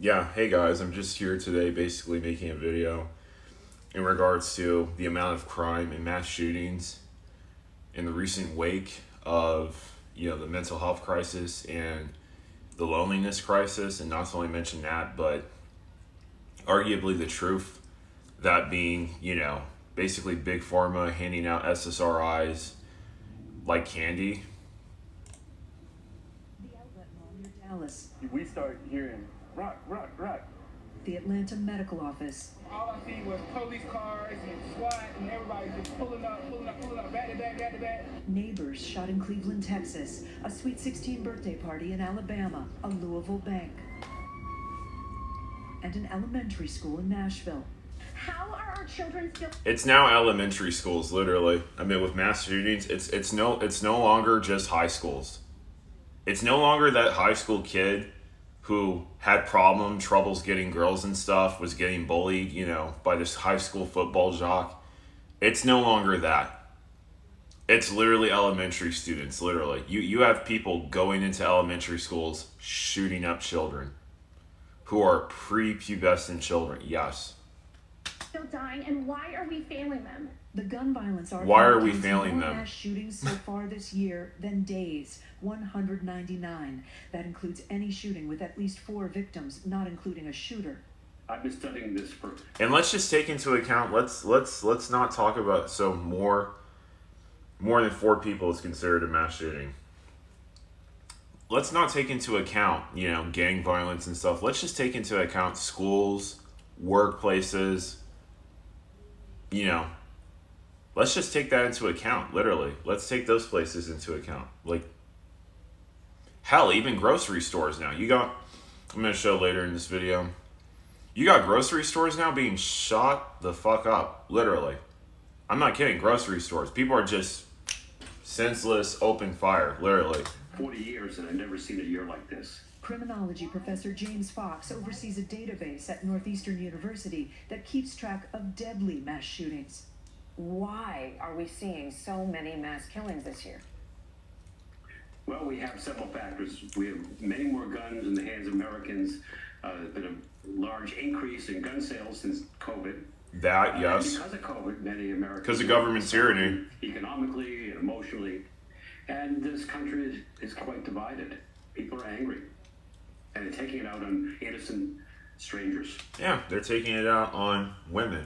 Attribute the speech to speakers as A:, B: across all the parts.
A: Yeah, hey guys, I'm just here today basically making a video in regards to the amount of crime and mass shootings in the recent wake of, the mental health crisis and the loneliness crisis, and not to only mention that, but arguably the truth, that being, basically big pharma handing out SSRIs like candy.
B: The outlet mall near Dallas,
C: We start hearing rock, rock, rock.
B: the Atlanta medical office,
C: All I see was police cars and SWAT and everybody just pulling up, back to back, back to back.
B: neighbors shot in Cleveland, Texas, a Sweet 16 birthday party in Alabama, a Louisville bank, and an elementary school in Nashville.
D: How are our children still?
A: It's now elementary schools, literally. I mean, with mass shootings, it's no longer just high schools. It's no longer that high school kid who had troubles getting girls and stuff, was getting bullied, by this high school football jock. It's no longer that. It's literally elementary students, literally. You have people going into elementary schools shooting up children who are prepubescent children, yes.
D: Still dying, and why are we failing them?
B: The gun violence article
A: Why are we
B: counts
A: failing
B: more
A: them?
B: mass shootings so far this year than days, 199. That includes any shooting with at least 4 victims, not including a shooter.
E: I've been studying this for.
A: And let's just take into account, let's not talk about, so more than 4 people is considered a mass shooting. Let's not take into account, gang violence and stuff. Let's just take into account schools, workplaces, let's just take that into account, literally. Let's take those places into account. Like, hell, even grocery stores now. I'm going to show later in this video. You got grocery stores now being shot the fuck up, literally. I'm not kidding, grocery stores. People are just senseless, open fire, literally.
E: 40 years and I've never seen a year like this.
B: Criminology professor James Fox oversees a database at Northeastern University that keeps track of deadly mass shootings.
F: Why are we seeing so many mass killings this year?
E: Well, we have several factors. We have many more guns in the hands of Americans. There's been a large increase in gun sales since COVID.
A: That, yes.
E: Because of COVID, many Americans.
A: Because of government tyranny.
E: Economically and emotionally. And this country is quite divided. People are angry. And they're taking it out on innocent strangers.
A: Yeah, they're taking it out on women.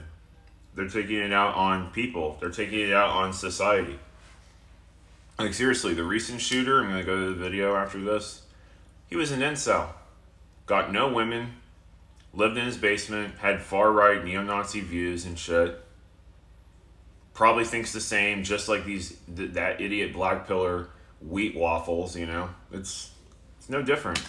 A: They're taking it out on people. They're taking it out on society. Like, seriously, the recent shooter, I'm going to go to the video after this. He was an incel. Got no women. Lived in his basement. Had far-right neo-Nazi views and shit. Probably thinks the same, just like that idiot black pillar wheat waffles, It's no different.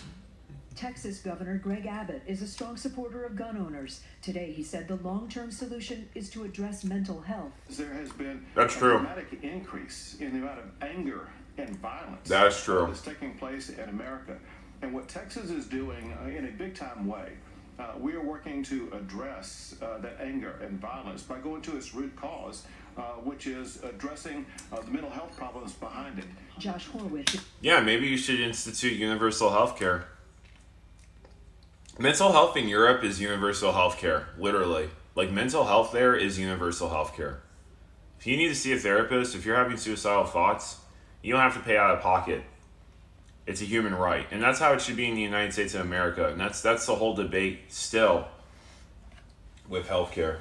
B: Texas Governor Greg Abbott is a strong supporter of gun owners. Today, he said the long-term solution is to address mental health.
G: There has been
A: That's
G: a
A: true.
G: dramatic increase in the amount of anger and violence
A: That's true.
G: that's taking place in America. And what Texas is doing in a big-time way, we are working to address that anger and violence by going to its root cause, which is addressing the mental health problems behind it.
B: Josh Horwitz.
A: Yeah, maybe you should institute universal health care. Mental health in Europe is universal health care, literally. Like, mental health there is universal health care. If you need to see a therapist, if you're having suicidal thoughts, you don't have to pay out of pocket. It's a human right. And that's how it should be in the United States of America. And that's the whole debate still with healthcare.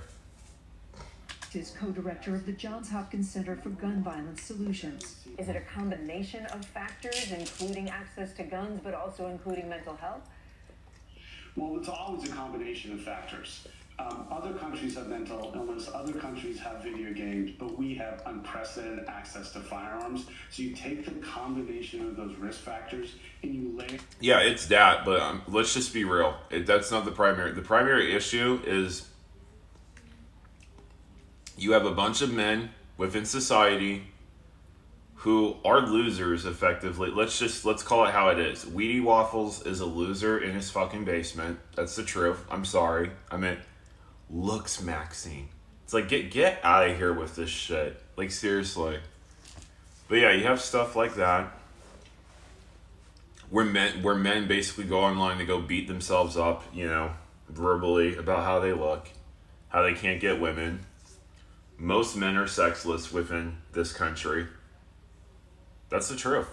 B: Is co-director of the Johns Hopkins Center for Gun Violence Solutions.
F: Is it a combination of factors, including access to guns, but also including mental health?
H: Well, it's always a combination of factors. Other countries have mental illness, other countries have video games, but we have unprecedented access to firearms. So you take the combination of those risk factors and you lay...
A: Yeah, it's that, but let's just be real. That's not the primary. The primary issue is you have a bunch of men within society who are losers, effectively. Let's call it how it is. Weedy Waffles is a loser in his fucking basement. That's the truth. I'm sorry. I meant looks maxing. It's like, get out of here with this shit. Like, seriously. But yeah, you have stuff like that. where men basically go online to go beat themselves up, you know, verbally about how they look, how they can't get women. Most men are sexless within this country. That's the truth.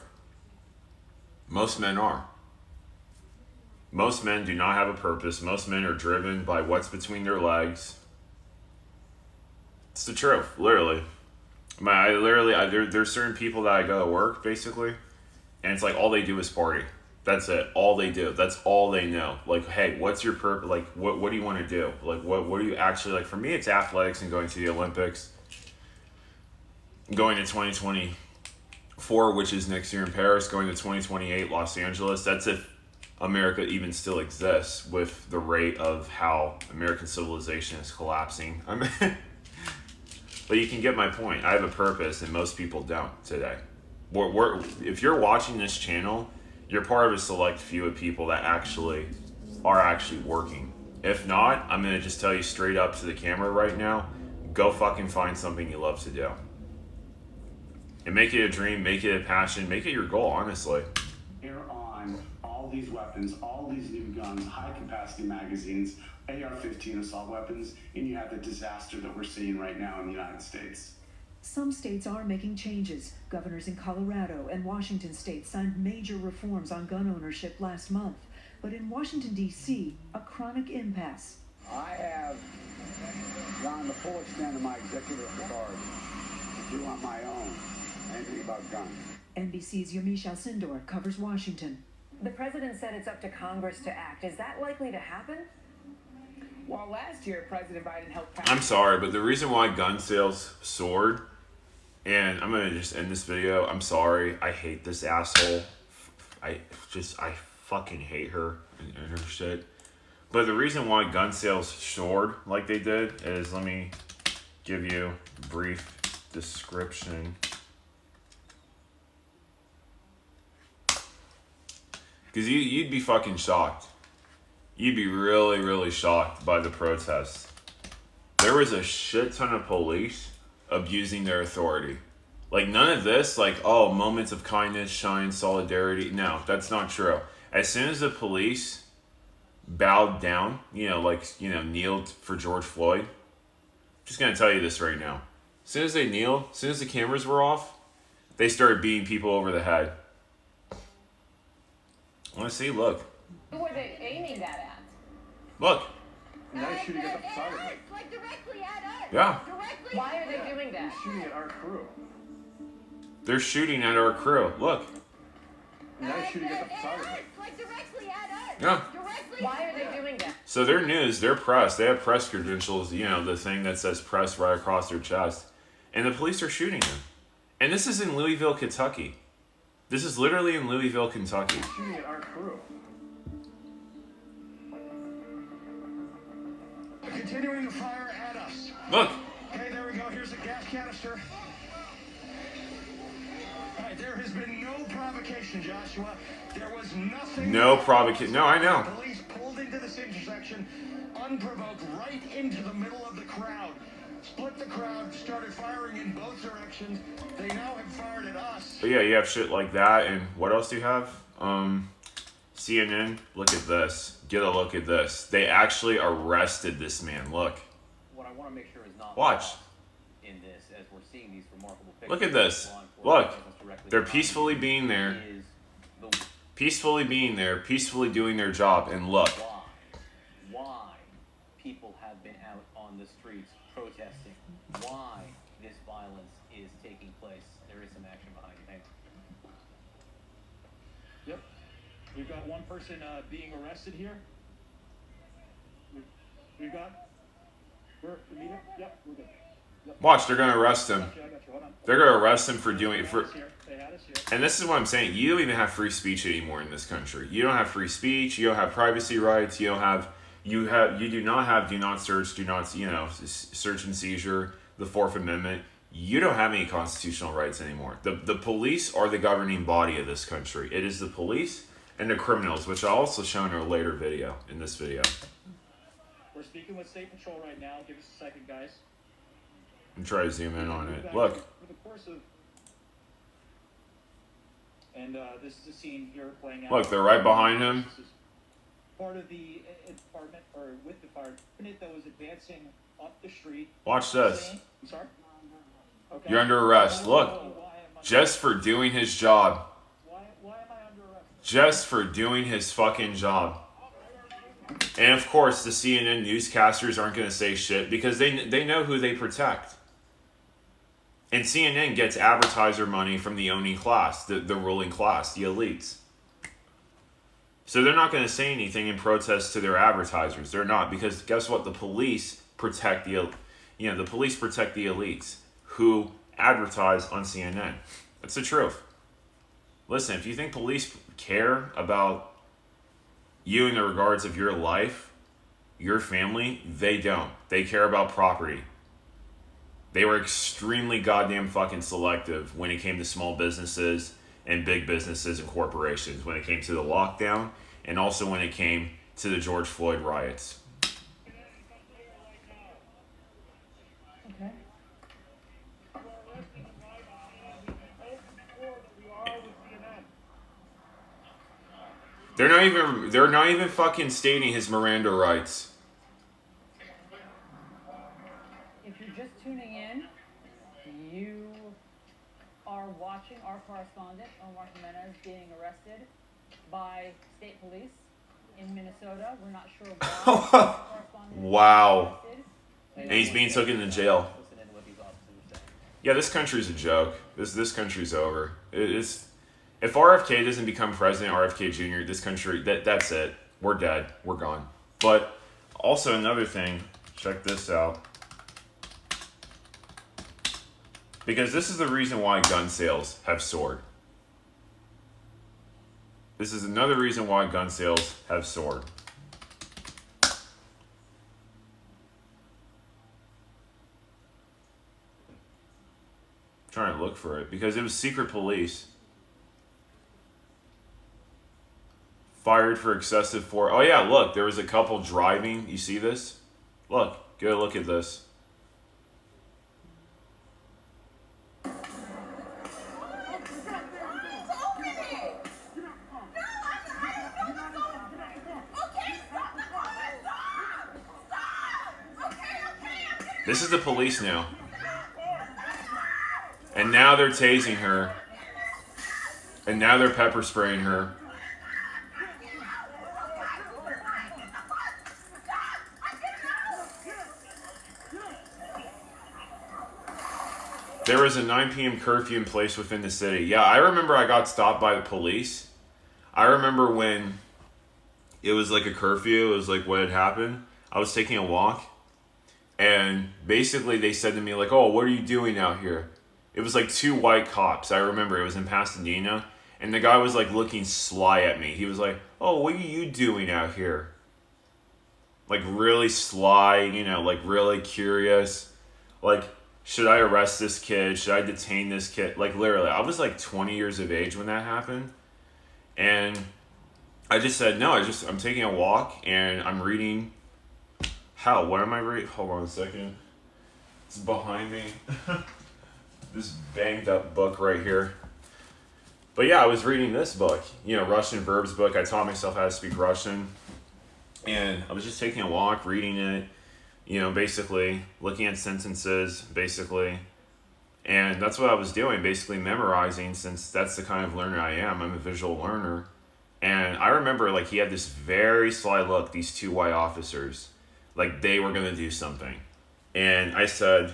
A: Most men are. Most men do not have a purpose. Most men are driven by what's between their legs. It's the truth, literally. There's certain people that I go to work, basically, and it's like all they do is party. That's it. All they do. That's all they know. Like, hey, what's your purpose? Like, what do you want to do? Like, what do you actually like? For me, it's athletics and going to the Olympics. Going to 2024, which is next year in Paris. Going to 2028, Los Angeles. That's if America even still exists with the rate of how American civilization is collapsing. I mean, but you can get my point. I have a purpose, and most people don't today. If you're watching this channel, you're part of a select few of people that are actually working. If not, I'm going to just tell you straight up to the camera right now, go fucking find something you love to do. And make it a dream, make it a passion, make it your goal, honestly.
H: Here on all these weapons, all these new guns, high-capacity magazines, AR-15 assault weapons, and you have the disaster that we're seeing right now in the United States.
B: Some states are making changes. Governors in Colorado and Washington state signed major reforms on gun ownership last month. But in Washington, D.C., a chronic impasse.
I: I have gone the full extent of my executive authority to do on my own anything about guns.
B: NBC's Yamiche Alcindor covers Washington.
F: The president said it's up to Congress to act. Is that likely to happen?
C: Well, last year, President Biden helped pass.
A: I'm sorry, but the reason why gun sales soared, and I'm going to just end this video. I'm sorry. I hate this asshole. I fucking hate her and her shit. But the reason why gun sales soared like they did is, let me give you a brief description. Because you'd be fucking shocked. You'd be really, really shocked by the protests. There was a shit ton of police abusing their authority. Like, none of this, like, oh, moments of kindness, shine, solidarity. No, that's not true. As soon as the police bowed down, kneeled for George Floyd, I'm just going to tell you this right now. As soon as they kneeled, as soon as the cameras were off, they started beating people over the head. I want to see, look.
J: Who were they aiming that at?
A: Look.
G: Nice shooting at the photographer.
J: Like directly at us.
A: Yeah.
J: Directly. Why are they doing that?
G: Shooting at our crew.
A: They're shooting at our crew. Look.
G: Nice shooting at the photographer.
J: Like directly at us.
A: Yeah.
J: Directly. Why are they doing that?
A: So their news, their press, they have press credentials, the thing that says press right across their chest. And the police are shooting them. And this is in Louisville, Kentucky. This is literally in Louisville, Kentucky.
G: Shooting at our crew. Continuing to fire at us.
A: Look.
G: Okay, there we go. Here's a gas canister. All right, there has been no provocation, Joshua. There was nothing.
A: No provocation. No, I know.
G: Police pulled into this intersection, unprovoked, right into the middle of the crowd. Split the crowd, started firing in both directions. They now have fired at us.
A: But yeah, you have shit like that. And what else do you have? CNN, look at this. Get a look at this. They actually arrested this man. Look.
K: What I want to make sure is not
A: watch
K: in this, as we're seeing these remarkable pictures.
A: Look at this. Look. They're peacefully being there. Peacefully being there. Peacefully doing their job. And look.
K: Why people have been out on the streets protesting. Why this violence is taking place. There is some action behind it. Hang on.
L: Yep. We've got one person being arrested here. We've got. We're meeting. Yep, we're good. Yep.
A: Watch, they're gonna arrest him.
L: I got you. Hold on.
A: They're gonna arrest him for doing for.
L: They had us here.
A: And this is what I'm saying. You don't even have free speech anymore in this country. You don't have free speech. You don't have privacy rights. You don't have. You do not have do not search, do not search and seizure, the Fourth Amendment. You don't have any constitutional rights anymore. The police are the governing body of this country. It is the police and the criminals, which I'll also show in a later video, in this video.
L: We're speaking with State Patrol right now. Give us a second, guys.
A: I'm trying to zoom in on it. Look.
L: For the course of And this is a scene here playing out.
A: Look, they're right behind him.
L: This is part of the department, or with the fire unit that was advancing up the street.
A: Watch this.
L: I'm sorry? Okay.
A: You're under arrest. Look, just for doing his job.
L: Why am I under arrest?
A: Just for doing his fucking job. And of course, the CNN newscasters aren't going to say shit because they know who they protect. And CNN gets advertiser money from the owning class, the ruling class, the elites. So they're not going to say anything in protest to their advertisers. They're not, because guess what? The police protect the police protect the elites who advertise on CNN. That's the truth. Listen, if you think police care about you in the regards of your life, your family, they don't. They care about property. They were extremely goddamn fucking selective when it came to small businesses and big businesses and corporations, when it came to the lockdown, and also when it came to the George Floyd riots.
B: Okay.
A: They're not even fucking stating his Miranda rights.
F: If you're just tuning in, you are watching our correspondent, Omar Jimenez, being arrested by state police in Minnesota. We're not sure why.
A: Wow. And he's being taken to jail. Yeah, this country's a joke. This country's over. It's if RFK doesn't become president, RFK Jr., this country, that's it. We're dead. We're gone. But also another thing, check this out. Because this is the reason why gun sales have soared. This is another reason why gun sales have soared. I'm trying to look for it because it was secret police. Fired for excessive force. Oh yeah, look, there was a couple driving. You see this? Look, get a look at this. This is the police now. And now they're tasing her. And now they're pepper spraying her. There was a 9 p.m. curfew in place within the city. Yeah, I remember I got stopped by the police. I remember when it was like a curfew. It was like what had happened. I was taking a walk. And basically they said to me like, oh, what are you doing out here? It was like 2 white cops. I remember it was in Pasadena. And the guy was like looking sly at me. He was like, oh, what are you doing out here? Like really sly, like really curious. Like, should I arrest this kid? Should I detain this kid? Like literally, I was like 20 years of age when that happened. And I just said, no, I'm taking a walk and I'm reading. How? What am I reading? Hold on a second. It's behind me. This banged up book right here. But yeah, I was reading this book, Russian verbs book. I taught myself how to speak Russian. And I was just taking a walk, reading it, basically looking at sentences, basically. And that's what I was doing, basically memorizing, since that's the kind of learner I am. I'm a visual learner. And I remember like he had this very sly look, these 2 white officers, like they were going to do something. And I said,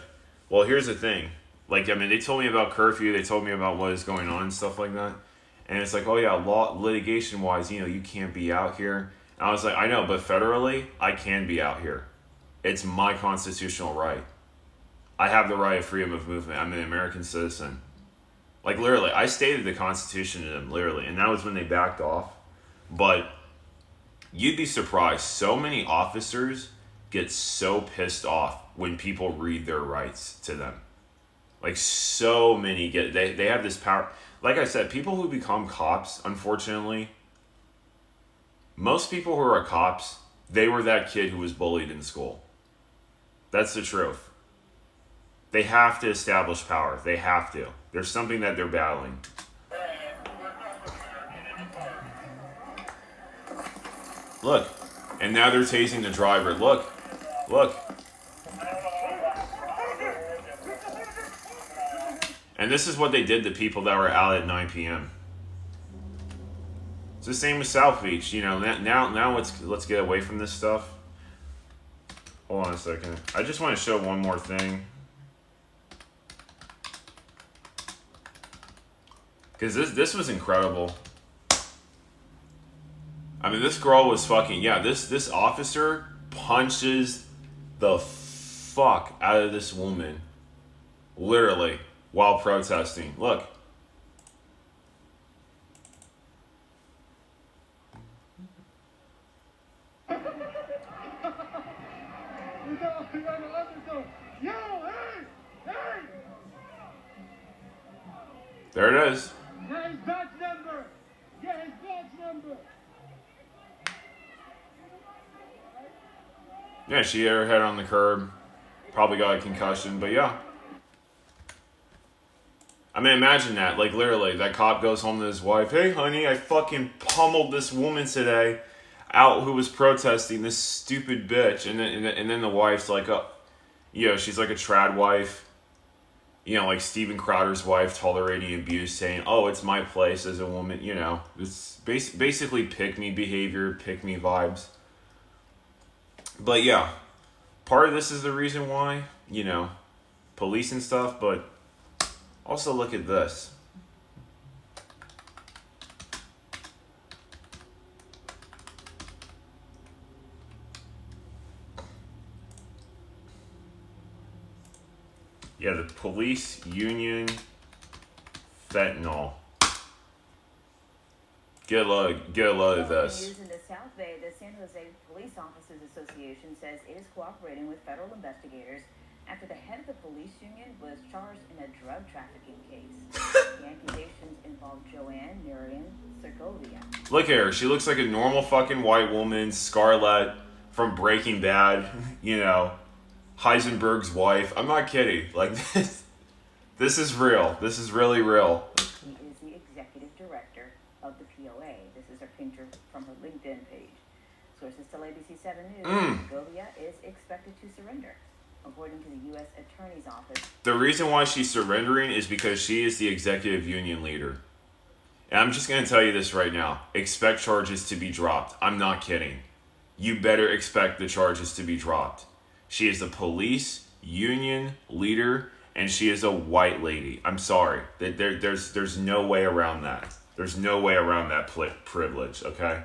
A: well, here's the thing. Like, I mean, they told me about curfew. They told me about what is going on and stuff like that. And it's like, oh yeah, litigation wise, you can't be out here. And I was like, I know, but federally, I can be out here. It's my constitutional right. I have the right of freedom of movement. I'm an American citizen. Like literally, I stated the Constitution to them, literally. And that was when they backed off. But you'd be surprised. So many officers get so pissed off when people read their rights to them. Like so many they have this power. Like I said, people who become cops, unfortunately, most people who are cops, they were that kid who was bullied in school. That's the truth. They have to establish power. They have to. There's something that they're battling. Look. And now they're tasing the driver. Look. Look. And this is what they did to people that were out at 9 p.m. It's the same with South Beach. You know, now let's get away from this stuff. Hold on a second. I just want to show one more thing. Because this was incredible. I mean, this girl was fucking... Yeah, this officer punches the fuck out of this woman. Literally. While protesting. Look. There it is.
C: Get his badge number. Get his badge number.
A: Yeah, she hit her head on the curb. Probably got a concussion, but yeah. I mean, imagine that. Like, literally, that cop goes home to his wife. Hey, honey, I fucking pummeled this woman today out who was protesting, this stupid bitch. And then the wife's like, oh, you know, she's like a trad wife. You know, like Steven Crowder's wife tolerating abuse, saying, oh, it's my place as a woman. You know, it's basically pick-me behavior, pick-me vibes. But yeah, part of this is the reason why, you know, police and stuff, but also look at this. Yeah, the police union fentanyl. Get a load of this.
M: News in the South Bay, the San Jose Police Officers Association says it is cooperating with federal investigators after the head of the police union was charged in a drug trafficking case. The accusations involve Joanne Marion Segovia.
A: Look at her. She looks like a normal fucking white woman. Scarlett from Breaking Bad. You know, Heisenberg's wife. I'm not kidding. Like, this is real. This is really real.
M: She is the executive director of the POA. This is her picture from her LinkedIn page. Sources tell ABC 7 News Segovia is expected to surrender, according to the U.S. Attorney's Office.
A: The reason why she's surrendering is because she is the executive union leader. And I'm just going to tell you this right now. Expect charges to be dropped. I'm not kidding. You better expect the charges to be dropped. She is the police union leader, and she is a white lady. I'm sorry. There's no way around that. There's no way around that privilege, okay?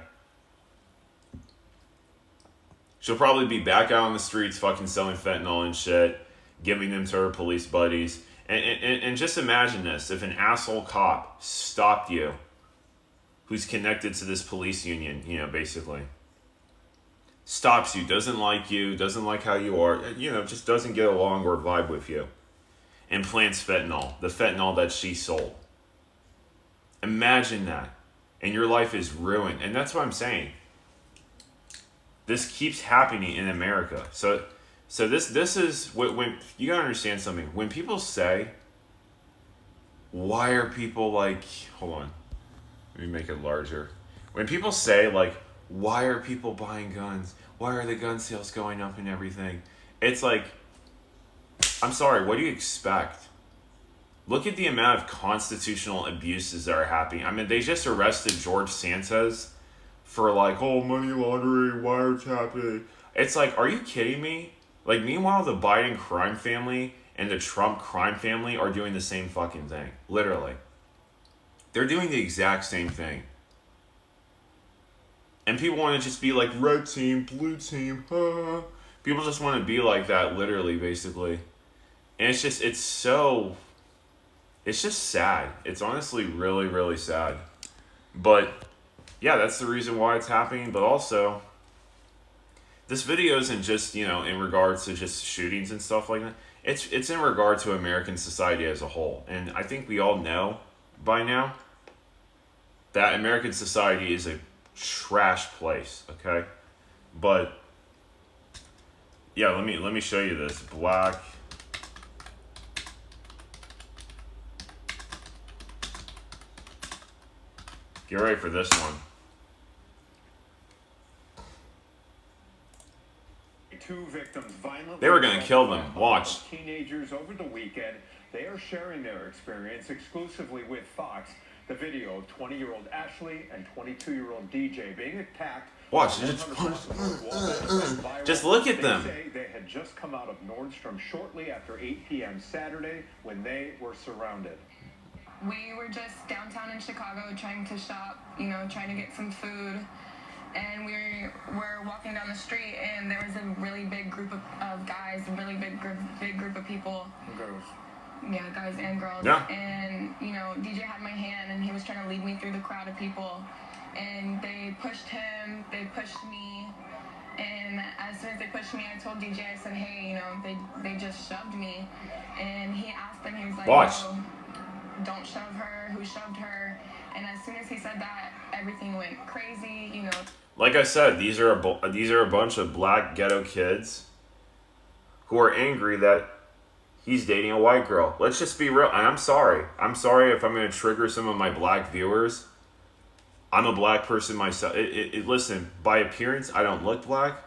A: She'll probably be back out on the streets fucking selling fentanyl and shit, giving them to her police buddies. And just imagine this. If an asshole cop stopped you, who's connected to this police union, you know, basically, stops you, doesn't like how you are, you know, just doesn't get along or vibe with you, and plants fentanyl, the fentanyl that she sold. Imagine that. And your life is ruined. And that's what I'm saying. This keeps happening in America. So this is when you gotta understand something. When people say, why are people like, hold on, let me make it larger. When people say like, why are people buying guns? Why are the gun sales going up and everything? It's like, I'm sorry, what do you expect? Look at the amount of constitutional abuses that are happening. I mean, they just arrested George Sanchez for like, oh, money laundering, wiretapping. It's like, are you kidding me? Like, meanwhile, the Biden crime family and the Trump crime family are doing the same fucking thing. Literally. They're doing the exact same thing. And people want to just be like, red team, blue team, People just want to be like that, literally, basically. And it's just sad. It's honestly really, really sad. But, yeah, that's the reason why it's happening. But also, this video isn't just, you know, in regards to just shootings and stuff like that. It's in regard to American society as a whole. And I think we all know by now that American society is a trash place, okay? But yeah, let me show you this. Black Get ready for this one.
G: 2 victims violently.
A: They were going to kill them. Watch.
G: Teenagers over the weekend. They are sharing their experience exclusively with Fox. The video of 20-year-old Ashley and 22-year-old DJ being attacked.
A: Watch. Just look at them.
G: They say they had just come out of Nordstrom shortly after 8 p.m. Saturday when they were surrounded.
N: We were just downtown in Chicago trying to shop, you know, trying to get some food. And we were walking down the street, and there was a really big group of guys, a really big group of people.
G: Girls.
N: Yeah, guys and girls.
A: Yeah.
N: And, you know, DJ had my hand, and he was trying to lead me through the crowd of people. And they pushed him, they pushed me. And as soon as they pushed me, I told DJ, I said, hey, you know, they just shoved me. And he asked them, he was like,
A: Watch.
N: no, don't shove her, who shoved her? And as soon as he said that, everything went crazy, you know.
A: Like I said, these are a bunch of black ghetto kids who are angry that he's dating a white girl. Let's just be real. And I'm sorry. I'm sorry if I'm going to trigger some of my black viewers. I'm a black person myself. Listen, by appearance, I don't look black.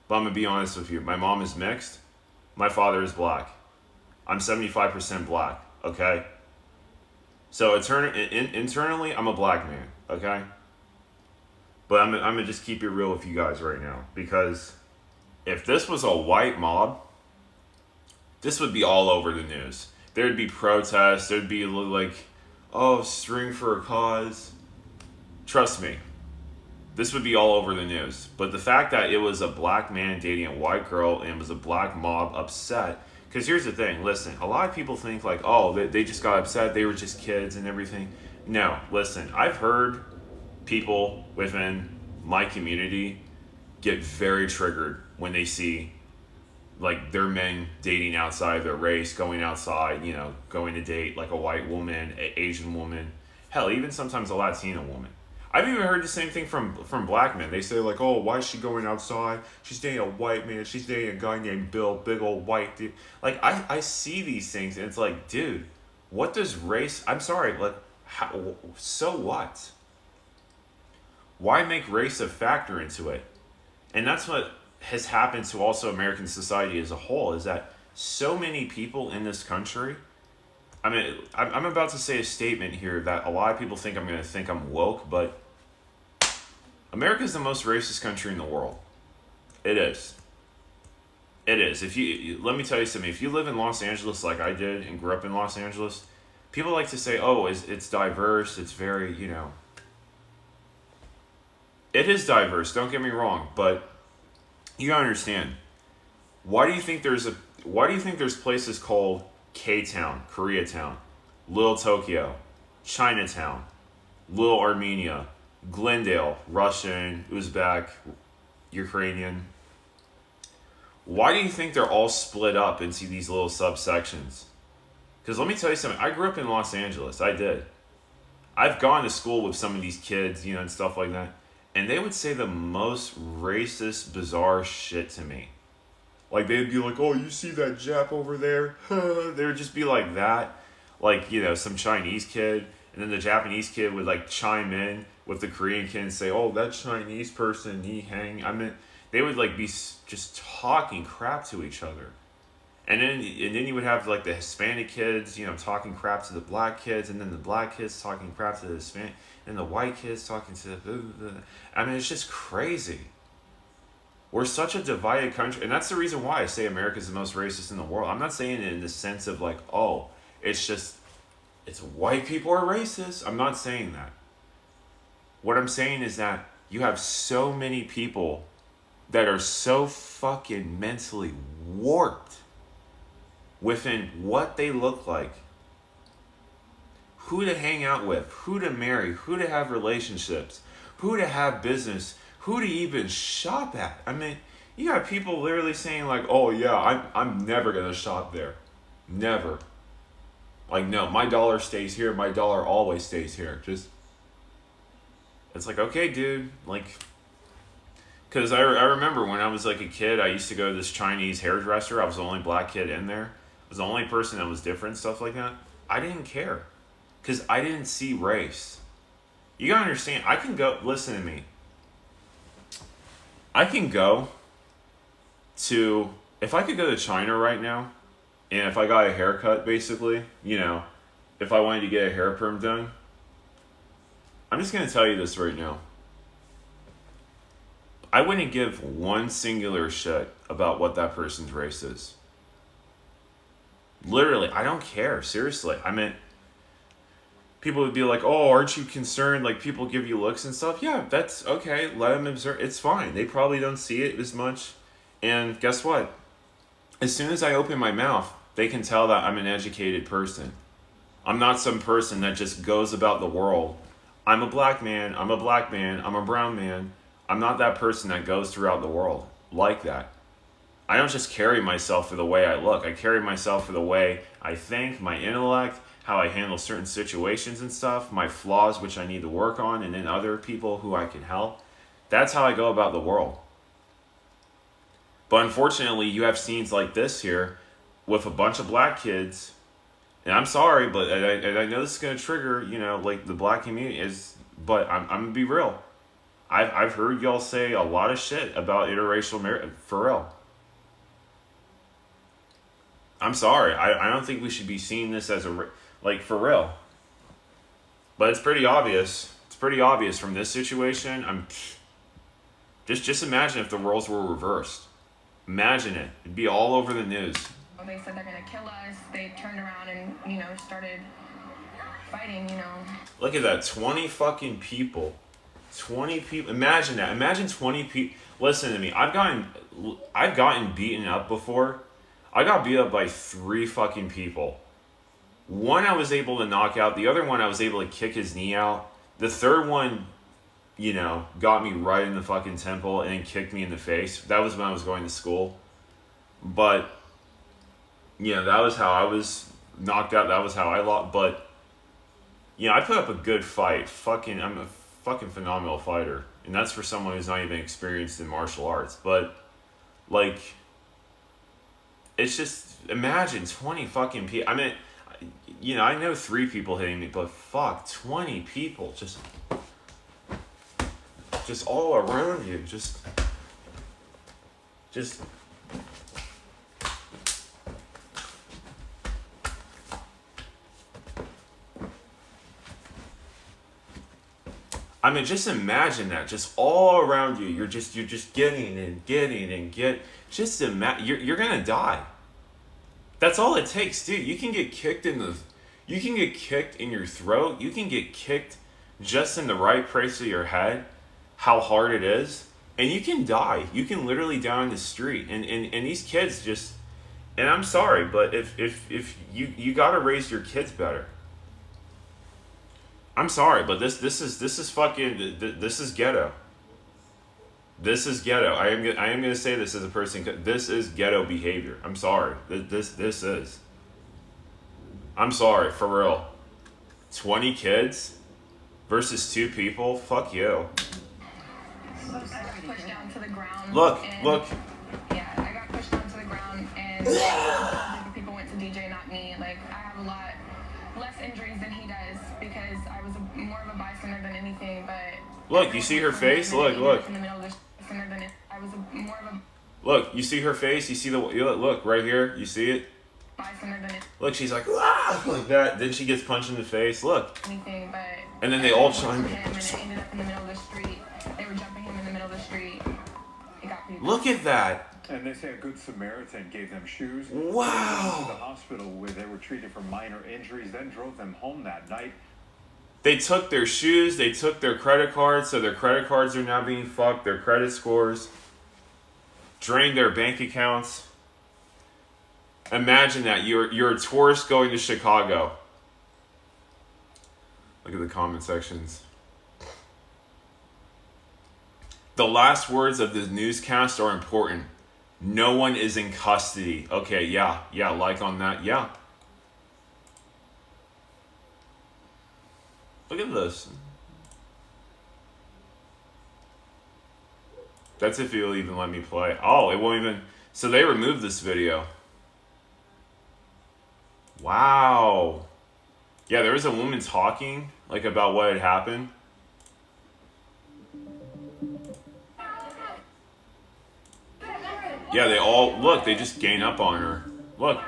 A: But I'm going to be honest with you. My mom is mixed. My father is black. I'm 75% black. Okay? So internally, I'm a black man. Okay? But I'm going to just keep it real with you guys right now. Because if this was a white mob, this would be all over the news. There'd be protests. There'd be like, oh, string for a cause. Trust me. This would be all over the news. But the fact that it was a black man dating a white girl and was a black mob upset. Because here's the thing. Listen, a lot of people think like, oh, they just got upset. They were just kids and everything. No, listen. I've heard people within my community get very triggered when they see like their men dating outside their race, going outside, you know, going to date like a white woman, an Asian woman, hell, even sometimes a Latina woman. I've even heard the same thing from black men. They say like, oh, why is she going outside? She's dating a white man. She's dating a guy named Bill, big old white dude. Like I see these things and it's like, dude, what does race? I'm sorry, like, how, so what? Why make race a factor into it? And that's what has happened to also American society as a whole, is that so many people in this country, I mean, I'm about to say a statement here that a lot of people think I'm going to think I'm woke, but America is the most racist country in the world. It is. It is. Let me tell you something. If you live in Los Angeles like I did and grew up in Los Angeles, people like to say, oh, it's diverse, it's very, you know. It is diverse, don't get me wrong, but you gotta understand. Why do you think there's places called K-Town, Koreatown, Little Tokyo, Chinatown, Little Armenia, Glendale, Russian, Uzbek, Ukrainian? Why do you think they're all split up into these little subsections? Because let me tell you something. I grew up in Los Angeles. I did. I've gone to school with some of these kids, you know, and stuff like that. And they would say the most racist, bizarre shit to me. Like, they'd be like, oh, you see that Jap over there? They would just be like that. Like, you know, some Chinese kid. And then the Japanese kid would, like, chime in with the Korean kid and say, oh, that Chinese person, he hang. I mean, they would, like, be just talking crap to each other. And then you would have, like, the Hispanic kids, you know, talking crap to the black kids. And then the black kids talking crap to the Hispanic. And the white kids talking to the... I mean, it's just crazy. We're such a divided country. And that's the reason why I say America's the most racist in the world. I'm not saying it in the sense of like, oh, it's white people are racist. I'm not saying that. What I'm saying is that you have so many people that are so fucking mentally warped within what they look like, who to hang out with, who to marry, who to have relationships, who to have business, who to even shop at. I mean, you got people literally saying like, oh yeah, I'm never going to shop there. Never. Like, no, my dollar stays here. My dollar always stays here. Just, it's like, okay, dude. Like, because I remember when I was like a kid, I used to go to this Chinese hairdresser. I was the only black kid in there. I was the only person that was different, stuff like that. I didn't care. Because I didn't see race. You gotta understand, I can go, listen to me. I can go to, if I could go to China right now, and if I got a haircut, basically, you know, if I wanted to get a hair perm done, I'm just going to tell you this right now. I wouldn't give one singular shit about what that person's race is. Literally, I don't care. Seriously. I mean, people would be like, oh, aren't you concerned? Like, people give you looks and stuff. Yeah, that's okay. Let them observe. It's fine. They probably don't see it as much. And guess what? As soon as I open my mouth, they can tell that I'm an educated person. I'm not some person that just goes about the world. I'm a black man. I'm a black man. I'm a brown man. I'm not that person that goes throughout the world like that. I don't just carry myself for the way I look. I carry myself for the way I think, my intellect, how I handle certain situations and stuff, my flaws which I need to work on, and then other people who I can help. That's how I go about the world. But unfortunately, you have scenes like this here with a bunch of black kids. And I'm sorry, but I know this is going to trigger, you know, like the black community but I'm going to be real. I've heard y'all say a lot of shit about interracial marriage, for real. I'm sorry. I don't think we should be seeing this as like, for real. But it's pretty obvious. It's pretty obvious from this situation. Just imagine if the roles were reversed. Imagine it. It'd be all over the news.
N: They said they're gonna kill us. They turned around and, you know, started fighting, you know.
A: Look at that. 20 fucking people. 20 people. Imagine that. Imagine 20 people. Listen to me. I've gotten beaten up before. I got beat up by 3 fucking people. One I was able to knock out. The other one I was able to kick his knee out. The third one, you know, got me right in the fucking temple and then kicked me in the face. That was when I was going to school. But, you know, that was how I was knocked out. That was how I lost. But, you know, I put up a good fight. I'm a fucking phenomenal fighter. And that's for someone who's not even experienced in martial arts. But, like, it's just, imagine 20 fucking people. I mean, you know, I know 3 people hitting me, but fuck, 20 people just all around you. Just I mean, just imagine that, just all around you. You're just getting and getting and get. Just imagine, you're gonna die. That's all it takes, dude. You can get kicked in your throat. You can get kicked just in the right place of your head. How hard it is, and you can die. You can literally die on the street. And these kids just. And I'm sorry, but if you gotta raise your kids better. I'm sorry, but this is fucking, this is ghetto. This is ghetto. I am gonna say this as a person. This is ghetto behavior. I'm sorry. This is. I'm sorry, for real. 20 kids versus 2 people. Fuck you.
N: I got pushed down to the ground.
A: Look.
N: Yeah, I got pushed down to the ground, and people went to DJ, not me. Like, I have a lot less injuries than he does because I was more of a bystander than anything. But
A: look, you see her face. Look.
N: In the middle of the I was more of a.
A: Look, you see her face. You see look right here. You see it. Look, she's like, ah, like that. Then she gets punched in the face. Look.
N: Anything, but.
A: And then they all chime in.
N: And it ended up in the middle of the street. They were jumping him in the middle of the street. It got people.
A: Look at that.
G: And they say a good Samaritan gave them shoes.
A: Wow.
G: To the hospital where they were treated for minor injuries, then drove them home that night.
A: They took their shoes, they took their credit cards, so their credit cards are now being fucked, their credit scores, drained their bank accounts. Imagine that, you're a tourist going to Chicago. Look at the comment sections. The last words of the newscast are important. No one is in custody. Okay, yeah, like on that, yeah. Look at this. That's if you'll even let me play. Oh, it won't even. So they removed this video. Wow. Yeah, there was a woman talking, like, about what had happened. Yeah, they all look. They just gang up on her. Look.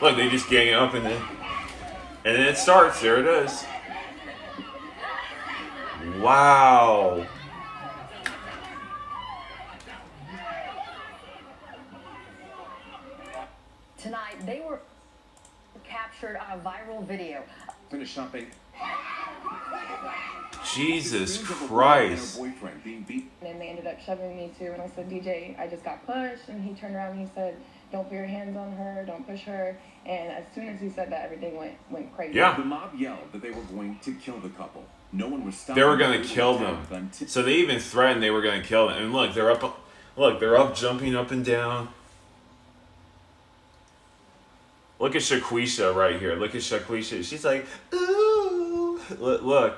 A: Look, they just gang up and then it starts. There it is. Wow.
F: Tonight, they were captured on a viral video.
O: Finished shopping.
A: Jesus Christ.
N: And they ended up shoving me too. And I said, DJ, I just got pushed. And he turned around and he said, don't put your hands on her, don't push her. And as soon as he said that, everything went crazy.
A: Yeah.
O: The mob yelled that they were going to kill the couple. No one was stopping.
A: They were going to kill them. So they even threatened they were going to kill them. And look, they're up. Look, they're up, jumping up and down. Look at Shaquisha right here. Look at Shaquisha. She's like, ooh. Look.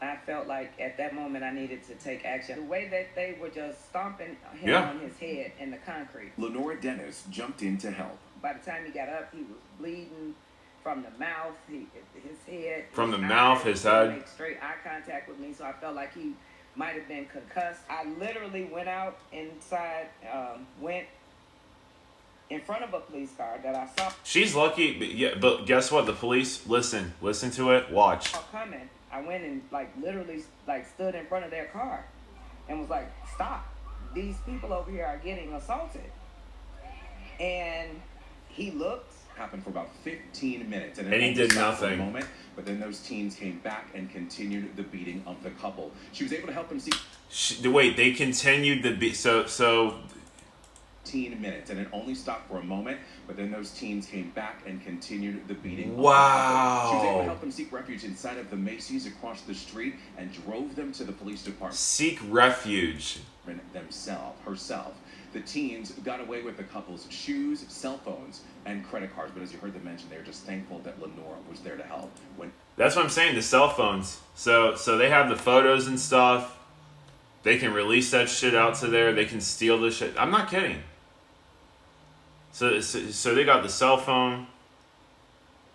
P: I felt like at that moment I needed to take action. The way that they were just stomping him on his head in the concrete.
O: Lenora Dennis jumped in to help.
P: By the time he got up, he was bleeding from the mouth, his head.
A: From the mouth, his head.
P: He made straight eye contact with me, so I felt like he might have been concussed. I literally went out inside, went in front of a police car that I saw.
A: She's lucky, but guess what? The police, listen to it, watch.
P: Coming. I went and literally stood in front of their car and was like, stop. These people over here are getting assaulted. And he looked.
O: Happened for about 15 minutes.
A: And he did nothing.
O: For a moment, but then those teens came back and continued the beating of the couple. She was able to help them see.
A: Wait, they continued the beat. So
O: 15 minutes, and it only stopped for a moment, but then those teens came back and continued the beating.
A: Wow.
O: She was able to help them seek refuge inside of the Macy's across the street and drove them to the police department.
A: Seek refuge.
O: Herself. The teens got away with the couple's shoes, cell phones, and credit cards, but as you heard them mention, they're just thankful that Lenora was there to help.
A: That's what I'm saying, the cell phones. So they have the photos and stuff. They can release that shit out to there. They can steal the shit. I'm not kidding. So they got the cell phone.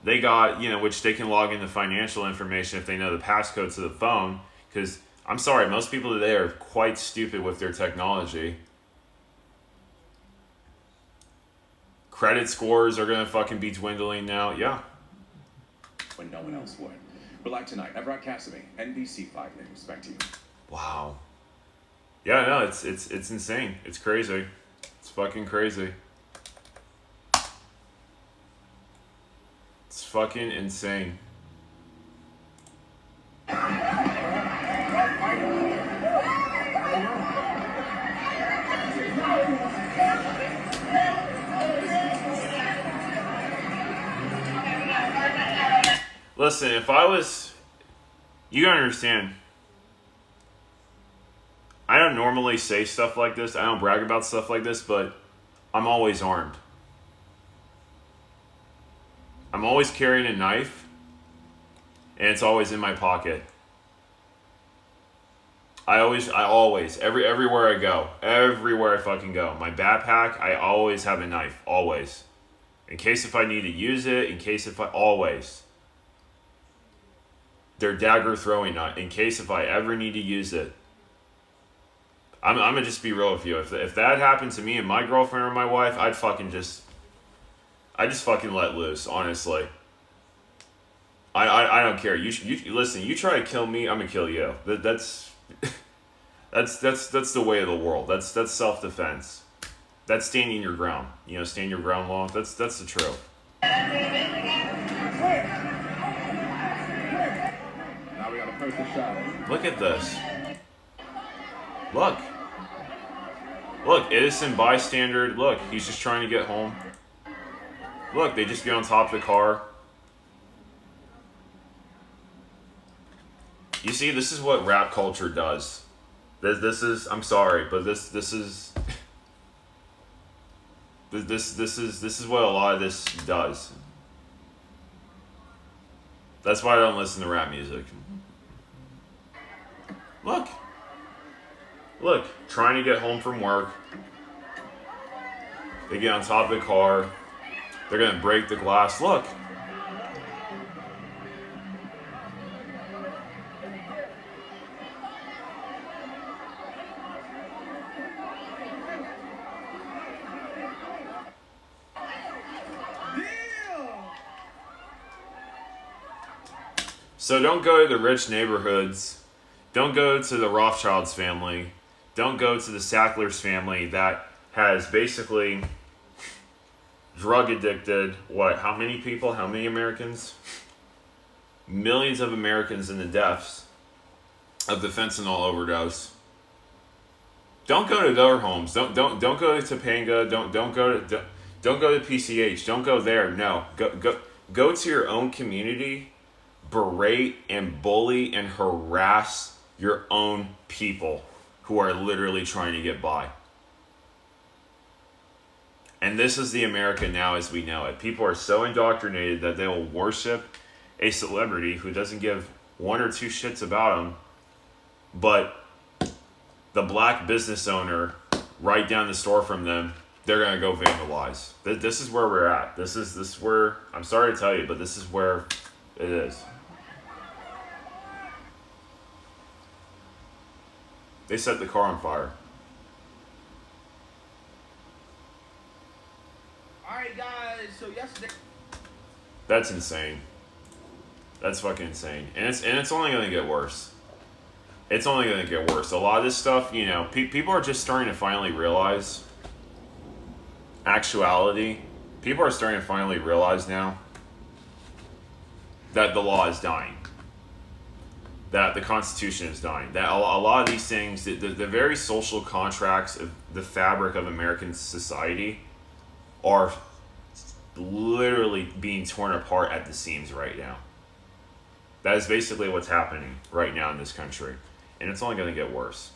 A: They got, which they can log into financial information if they know the passcode to the phone. Because, I'm sorry, most people today are quite stupid with their technology. Credit scores are going to fucking be dwindling now. Yeah.
O: When no one else would. But like tonight, Everett Cassidy, NBC 5 News. Back to you.
A: Wow. Yeah, no, it's insane. It's crazy. It's fucking crazy. It's fucking insane. Listen, if I was... You gotta understand. I don't normally say stuff like this. I don't brag about stuff like this, but I'm always armed. I'm always carrying a knife, and it's always in my pocket. Everywhere I fucking go, my backpack, I always have a knife, always. In case if I need to use it, always. Their dagger throwing knife, in case if I ever need to use it. I'm gonna just be real with you. If that happened to me and my girlfriend or my wife, I'd just fucking let loose, honestly. I don't care. You listen, you try to kill me, I'm gonna kill you. That's the way of the world. That's self-defense. That's standing your ground. Stand your ground law. That's the truth.
O: Now we got a perfect shot.
A: Look at this. Look, innocent bystander. Look, he's just trying to get home. Look, they just get on top of the car. You see, this is what rap culture does. This is, I'm sorry, but this is what a lot of this does. That's why I don't listen to rap music. Look, trying to get home from work. They get on top of the car. They're gonna break the glass. Look. So don't go to the rich neighborhoods. Don't go to the Rothschilds family. Don't go to the Sacklers family that has basically drug addicted, how many people? How many Americans? Millions of Americans in the deaths of the fentanyl overdose. Don't go to their homes. Don't go to Topanga. Don't go to PCH. Don't go there. No. Go to your own community, berate and bully and harass your own people who are literally trying to get by. And this is the America now as we know it. People are so indoctrinated that they will worship a celebrity who doesn't give one or two shits about them, but the black business owner right down the store from them, they're going to go vandalize. This is where we're at. This is where, I'm sorry to tell you, but this is where it is. They set the car on fire.
C: Alright guys, so yesterday...
A: That's insane. That's fucking insane. And it's only going to get worse. It's only going to get worse. A lot of this stuff, you know, people are just starting to finally realize actuality. People are starting to finally realize now that the law is dying. That the Constitution is dying. That a lot of these things, the very social contracts of the fabric of American society are literally being torn apart at the seams right now. That is basically what's happening right now in this country. And it's only going to get worse.